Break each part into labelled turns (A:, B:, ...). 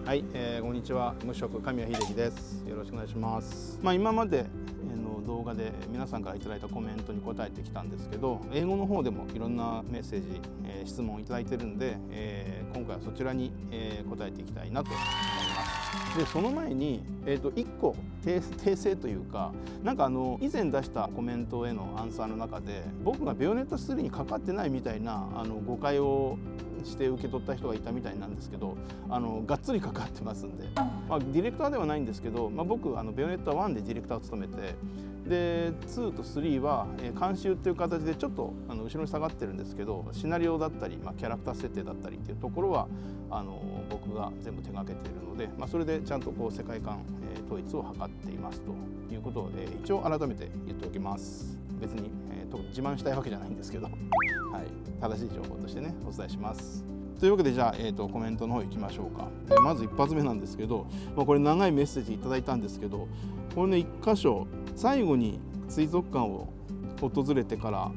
A: はい、こんにちは。無職神谷秀樹です。よろしくお願いします。今までの動画で皆さんからいただいたコメントに答えてきたんですけど、英語の方でもいろんなメッセージ、質問をいただいてるんで、今回はそちらに、答えていきたいなと思います。で、その前に、1個訂正というか、なんか以前出したコメントへのアンサーの中で、僕がベヨネット3にかかってないみたいな誤解をして受け取った人がいたみたいなんですけど、がっつりかかってますんで、ディレクターではないんですけど、僕ベヨネット1でディレクターを務めて、で2と3は監修っていう形でちょっと後ろに下がってるんですけど、シナリオだったり、キャラクター設定だったりっていうところは僕が全部手がけているので、それでちゃんと世界観、統一を図っていますということを、一応改めて言っておきます。別に、自慢したいわけじゃないんですけど、はい、正しい情報としてねお伝えします。というわけで、じゃあ、コメントの方行きましょうか。まず一発目なんですけど、これ長いメッセージいただいたんですけど、これね、1箇所最後に水族館を訪れてから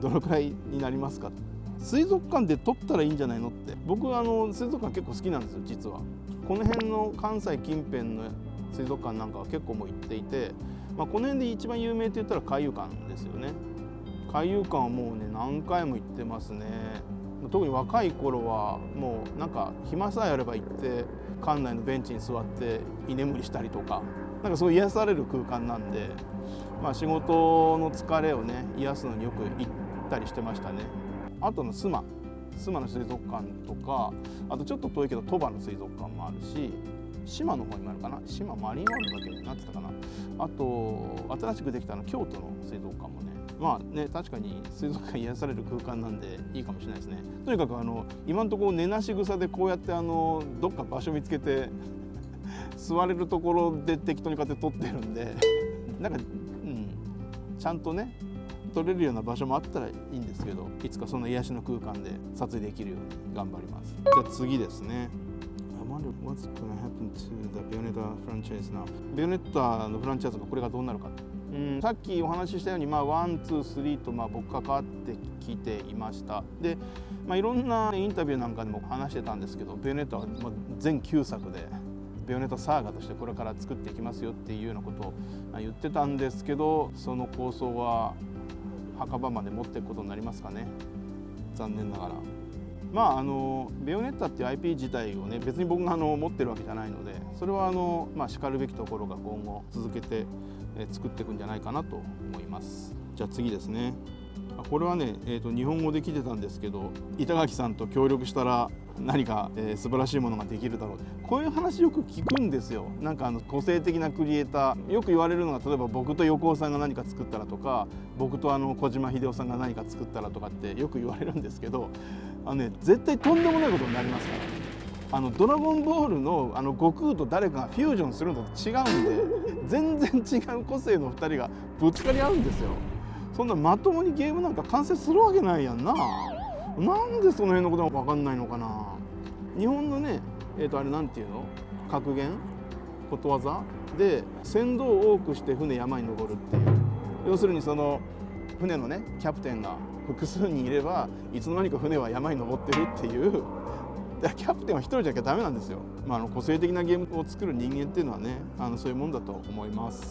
A: どのくらいになりますか。水族館で撮ったらいいんじゃないのって。僕水族館結構好きなんですよ。実はこの辺の関西近辺の水族館なんかは結構もう行っていて、この辺で一番有名って言ったら海遊館ですよね。海遊館はもうね何回も行ってますね。特に若い頃はもうなんか暇さえあれば行って館内のベンチに座って居眠りしたりとか、なんかそう癒される空間なんで、仕事の疲れをね癒すのによく行ったりしてましたね。あとの須磨の水族館とか、あとちょっと遠いけど鳥羽の水族館もあるし、島の方にもあるかな、島マリンワールドだっけになってたかな。あと新しくできた京都の水族館もね、確かに水族館癒される空間なんでいいかもしれないですね。とにかく今のところ寝なし草でこうやってどっか場所見つけて座れるところで適当にこうやって撮ってるんでなんか、ちゃんとね撮れるような場所もあったらいいんですけど、いつかその癒しの空間で撮影できるように頑張ります。じゃあ次ですね。I wonder what's gonna happen to the Bayonetta franchise now。ベヨネッタのフランチャイズがこれがどうなるか。さっきお話ししたように、1、2、3と僕関わってきていました。で、いろんなインタビューなんかでも話してたんですけど、ベヨネッタは全9作でベヨネッタサーガとしてこれから作っていきますよっていうようなことを言ってたんですけど、その構想は墓場まで持っていくことになりますかね。残念ながら。ベヨネッタっていう IP 自体をね別に僕が持ってるわけじゃないので、それはしかるべきところが今後続けて作っていくんじゃないかなと思います。じゃあ次ですね。これはね、日本語で来てたんですけど、板垣さんと協力したら何か、素晴らしいものができるだろう。こういう話よく聞くんですよ。なんか個性的なクリエイター、よく言われるのが、例えば僕と横尾さんが何か作ったらとか、僕と小島秀夫さんが何か作ったらとかってよく言われるんですけど、絶対とんでもないことになりますから。ドラゴンボールの悟空と誰かがフュージョンするのと違うんで、全然違う個性の2人がぶつかり合うんですよ。そんなまともにゲームなんか完成するわけないやんな。なんでその辺のことが分かんないのかな。日本のね、あれなんていうの、格言ことわざで、船頭を多くして船山に登るっていう、要するにその船のねキャプテンが複数人いればいつの間にか船は山に登ってるっていう。キャプテンは一人じゃなきゃダメなんですよ。個性的なゲームを作る人間っていうのはね、そういうもんだと思います。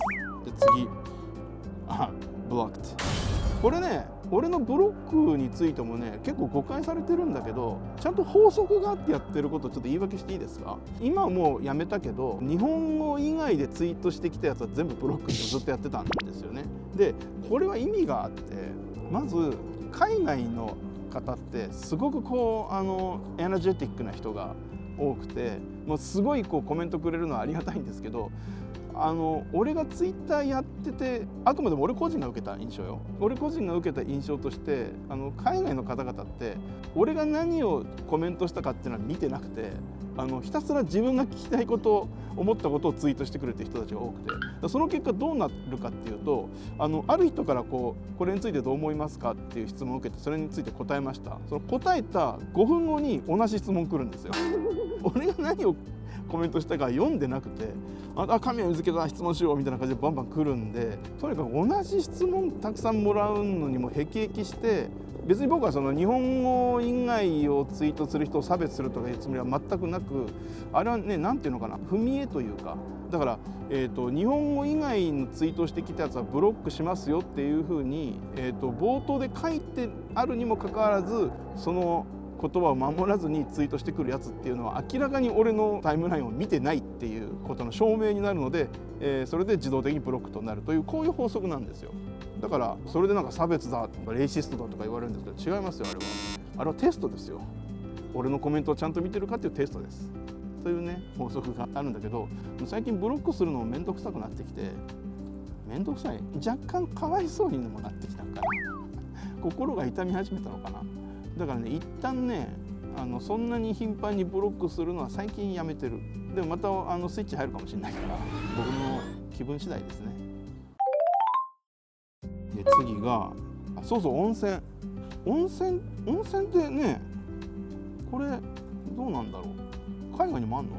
A: で次、ブロック。これね、俺のブロックについてもね結構誤解されてるんだけど、ちゃんと法則があってやってることをちょっと言い訳していいですか。今はもうやめたけど、日本語以外でツイートしてきたやつは全部ブロックでずっとやってたんですよね。でこれは意味があって、まず海外の方ってすごくエナジェティックな人が多くて、もうすごいコメントくれるのはありがたいんですけど、俺がツイッターやってて、あくまでも俺個人が受けた印象よ。俺個人が受けた印象として、海外の方々って俺が何をコメントしたかっていうのは見てなくて、ひたすら自分が聞きたいこと、思ったことをツイートしてくれてる人たちが多くて、その結果どうなるかっていうと、ある人からこれについてどう思いますかっていう質問を受けて、それについて答えました。その答えた5分後に同じ質問来るんですよ。俺が何をコメントしたから読んでなくて、神谷水系だ質問しようみたいな感じでバンバン来るんで、とにかく同じ質問たくさんもらうのにもへきへきして、別に僕はその日本語以外をツイートする人を差別するとかいうつもりは全くなく、あれはね、なんていうのかな、踏み絵というか、だから、日本語以外のツイートしてきたやつはブロックしますよっていうふうに、冒頭で書いてあるにもかかわらず、その言葉を守らずにツイートしてくるやつっていうのは明らかに俺のタイムラインを見てないっていうことの証明になるので、それで自動的にブロックとなるという、こういう法則なんですよ。だからそれでなんか差別だとかレイシストだとか言われるんですけど、違いますよ。あれはテストですよ。俺のコメントをちゃんと見てるかっていうテストですというね、法則があるんだけど、最近ブロックするのも面倒くさくなってきて、面倒くさい、若干かわいそうにもなってきたんかな心が痛み始めたのかな。だからね、一旦ね、そんなに頻繁にブロックするのは最近やめてる。でもまたスイッチ入るかもしれないから、僕の気分次第ですね。で次が、そうそう、温泉ってね、これどうなんだろう、海外にもあんの？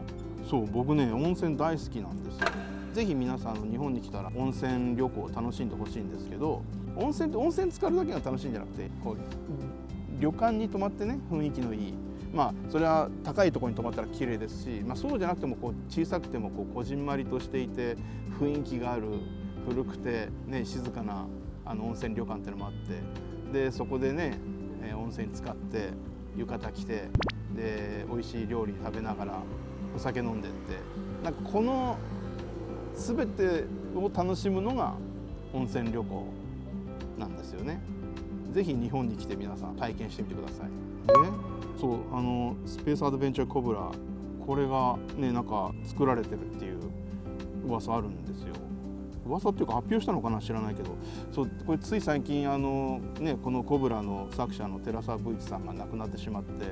A: そう、僕ね、温泉大好きなんですよ。ぜひ皆さん日本に来たら温泉旅行を楽しんでほしいんですけど、温泉って温泉浸かるだけが楽しいんじゃなくて、こう旅館に泊まってね、雰囲気のいい、それは高いところに泊まったら綺麗ですし、そうじゃなくてもこう小さくてもこうこじんまりとしていて雰囲気がある、古くてね、静かな温泉旅館っていうのもあって、でそこでね、温泉使って浴衣着て、で美味しい料理食べながらお酒飲んでって、なんかこの全てを楽しむのが温泉旅行なんですよね。ぜひ日本に来て皆さん体験してみてください。で、そうスペースアドベンチャーコブラ、これがね、なんか作られてるっていう噂あるんですよ。噂っていうか発表したのかな、知らないけど、そう、これつい最近このコブラの作者の寺澤武一さんが亡くなってしまって、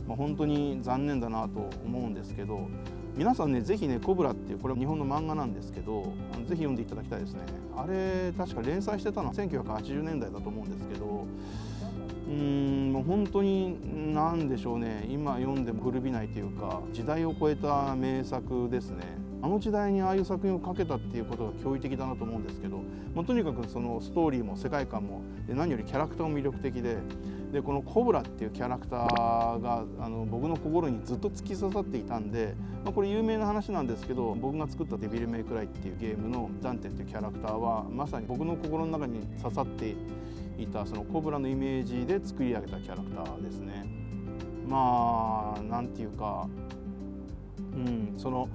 A: 本当に残念だなと思うんですけど、皆さんね、ぜひね、コブラっていうこれ日本の漫画なんですけど、ぜひ読んでいただきたいですね。あれ確か連載してたのは1980年代だと思うんですけど、もう本当に何でしょうね、今読んでも古びないというか、時代を超えた名作ですね。あの時代にああいう作品を書けたっていうことが驚異的だなと思うんですけど、とにかくそのストーリーも世界観も、で何よりキャラクターも魅力的で、このコブラっていうキャラクターが僕の心にずっと突き刺さっていたんで、これ有名な話なんですけど、僕が作ったデビルメイクライっていうゲームのダンテっていうキャラクターはまさに僕の心の中に刺さっていたそのコブラのイメージで作り上げたキャラクターですね。なんていうか、その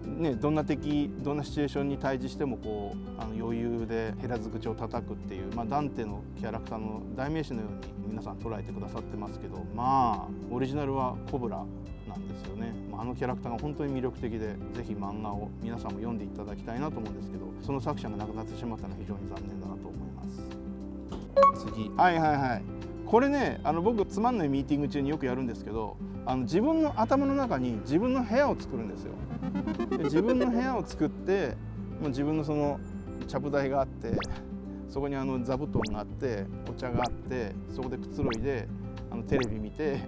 A: ね、どんなシチュエーションに対峙してもこう余裕でヘラづ口を叩くっていう、ダンテのキャラクターの代名詞のように皆さん捉えてくださってますけど、オリジナルはコブラなんですよね。あのキャラクターが本当に魅力的で、ぜひ漫画を皆さんも読んでいただきたいなと思うんですけど、その作者が亡くなってしまったのは非常に残念だなと思います。次、これね、僕つまんないミーティング中によくやるんですけど、自分の頭の中に自分の部屋を作るんですよ。で自分の部屋を作って、自分のそのちゃぶ台があって、そこに座布団があってお茶があって、そこでくつろいでテレビ見て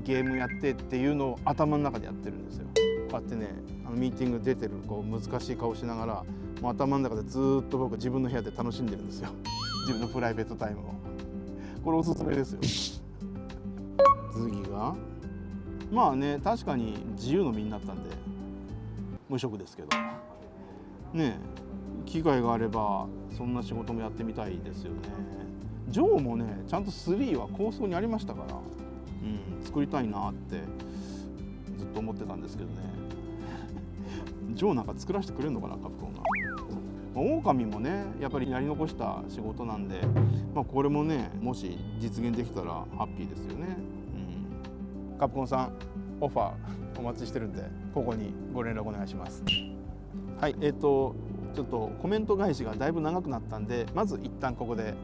A: ゲームやってっていうのを頭の中でやってるんですよ。こうやってね、ミーティング出てるこう難しい顔しながら、もう頭の中でずっと僕は自分の部屋で楽しんでるんですよ。自分のプライベートタイムを。これおすすめですよ。次が確かに自由の身になったんで無職ですけどね、機会があればそんな仕事もやってみたいですよね。ジョーもね、ちゃんと3は構想にありましたから、作りたいなってずっと思ってたんですけどね。ジョーなんか作らせてくれるのかな、カプコンが。狼もね、やっぱりやり残した仕事なんで、これもね、もし実現できたらハッピーですよね。カプコンさん、オファーお待ちしてるんで、ここにご連絡お願いします。はい、ちょっとコメント返しがだいぶ長くなったんで、まず一旦ここで、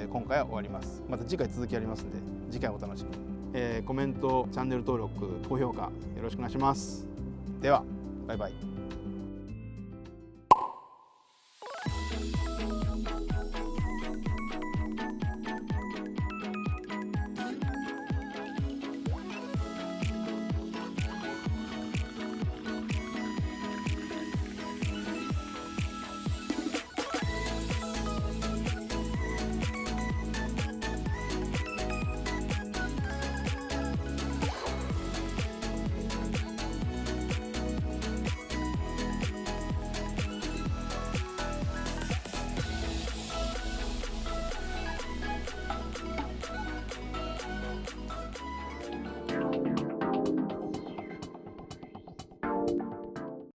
A: 今回は終わります。また次回続きありますんで、次回お楽しみに。コメント、チャンネル登録、高評価よろしくお願いします。では、バイバイ。